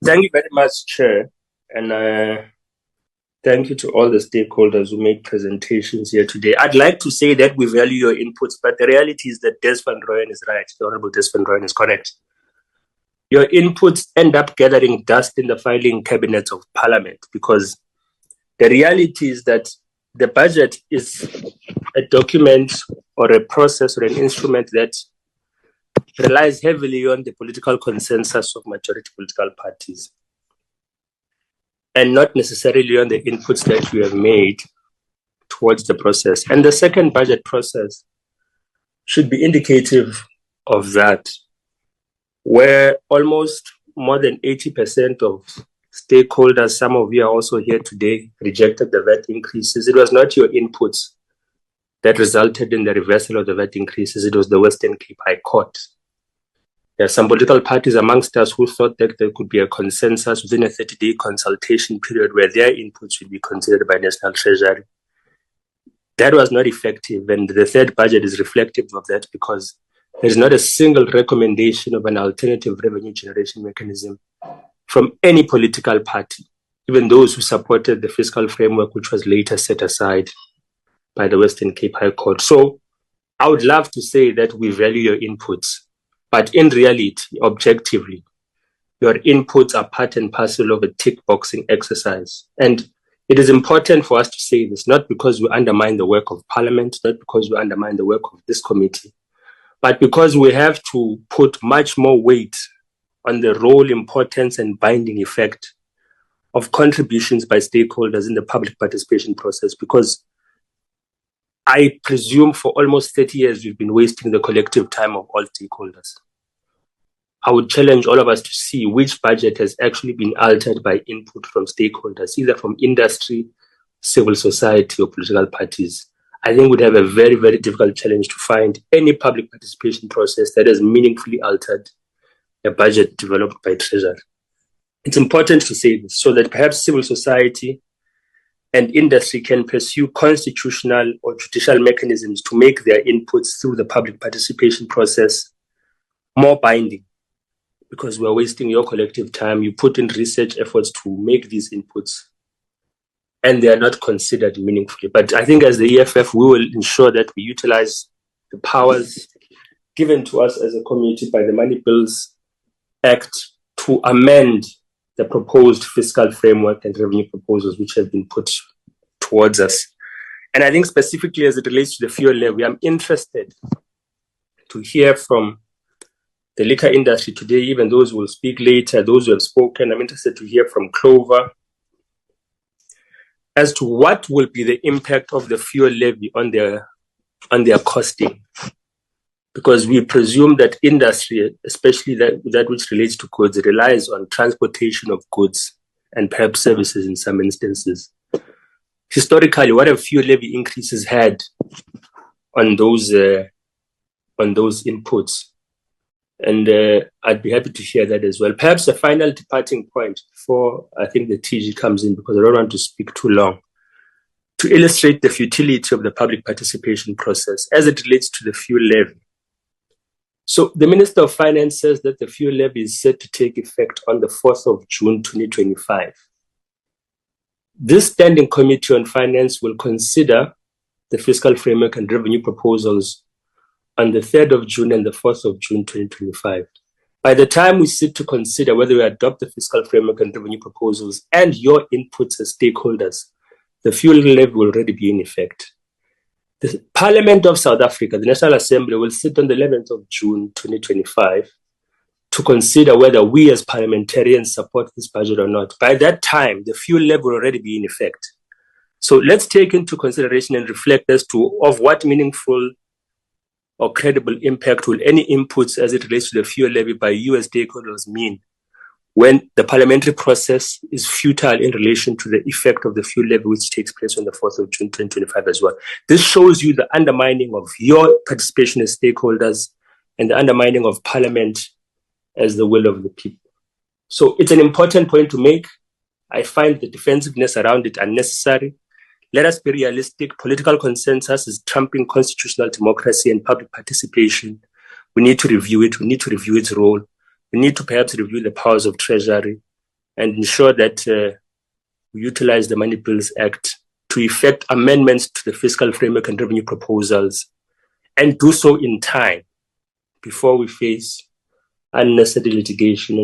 Thank you very much, Chair. And thank you to all the stakeholders who made presentations here today. I'd like to say that we value your inputs, but the reality is that Des van Rooyen is right. The Honorable Des van Rooyen is correct. Your inputs end up gathering dust in the filing cabinets of Parliament because the reality is that the budget is a document or a process or an instrument that relies heavily on the political consensus of majority political parties and not necessarily on the inputs that you have made towards the process. And the second budget process should be indicative of that, where almost more than 80% of stakeholders, some of you are also here today, rejected the VAT increases. It was not your inputs that resulted in the reversal of the VAT increases. It was the Western Cape High Court. There are some political parties amongst us who thought that there could be a consensus within a 30-day consultation period where their inputs should be considered by National Treasury. That was not effective, and the third budget is reflective of that because there's not a single recommendation of an alternative revenue generation mechanism from any political party, even those who supported the fiscal framework, which was later set aside by the Western Cape High Court. So I would love to say that we value your inputs, but in reality, objectively, your inputs are part and parcel of a tick-boxing exercise. And it is important for us to say this, not because we undermine the work of Parliament, not because we undermine the work of this committee, but because we have to put much more weight on the role, importance, and binding effect of contributions by stakeholders in the public participation process, because I presume for almost 30 years, we've been wasting the collective time of all stakeholders. I would challenge all of us to see which budget has actually been altered by input from stakeholders, either from industry, civil society, or political parties. I think we'd have a very, very difficult challenge to find any public participation process that has meaningfully altered a budget developed by Treasury. It's important to say this so that perhaps civil society and industry can pursue constitutional or judicial mechanisms to make their inputs through the public participation process more binding, because we're wasting your collective time. You put in research efforts to make these inputs, and they are not considered meaningfully. But I think as the EFF, we will ensure that we utilize the powers given to us as a community by the Money Bills Act to amend the proposed fiscal framework and revenue proposals which have been put towards us. And I think specifically as it relates to the fuel levy, I'm interested to hear from the liquor industry today, even those who will speak later, those who have spoken. I'm interested to hear from Clover as to what will be the impact of the fuel levy on their costing. Because we presume that industry, especially that which relates to goods, relies on transportation of goods and perhaps services in some instances. Historically, what have fuel levy increases had on those inputs? And I'd be happy to hear that as well. Perhaps a final departing point before I think the TG comes in, because I don't want to speak too long, to illustrate the futility of the public participation process as it relates to the fuel levy. So the Minister of Finance says that the fuel levy is set to take effect on the 4th of June, 2025. This Standing Committee on Finance will consider the fiscal framework and revenue proposals on the 3rd of June and the 4th of June, 2025. By the time we sit to consider whether we adopt the fiscal framework and revenue proposals and your inputs as stakeholders, the fuel levy will already be in effect. The Parliament of South Africa, the National Assembly, will sit on the 11th of June, 2025, to consider whether we as parliamentarians support this budget or not. By that time, the fuel levy will already be in effect. So let's take into consideration and reflect as to of what meaningful or credible impact will any inputs as it relates to the fuel levy by you as stakeholders mean when the parliamentary process is futile in relation to the effect of the fuel levy which takes place on the 4th of June 2025 as well. This shows you the undermining of your participation as stakeholders and the undermining of Parliament as the will of the people. So it's an important point to make. I find the defensiveness around it unnecessary. Let us be realistic. Political consensus is trumping constitutional democracy and public participation. We need to review it. We need to review its role. We need to perhaps review the powers of Treasury. and ensure that we utilize the Money Bills Act to effect amendments to the fiscal framework and revenue proposals, and do so in time before we face unnecessary litigation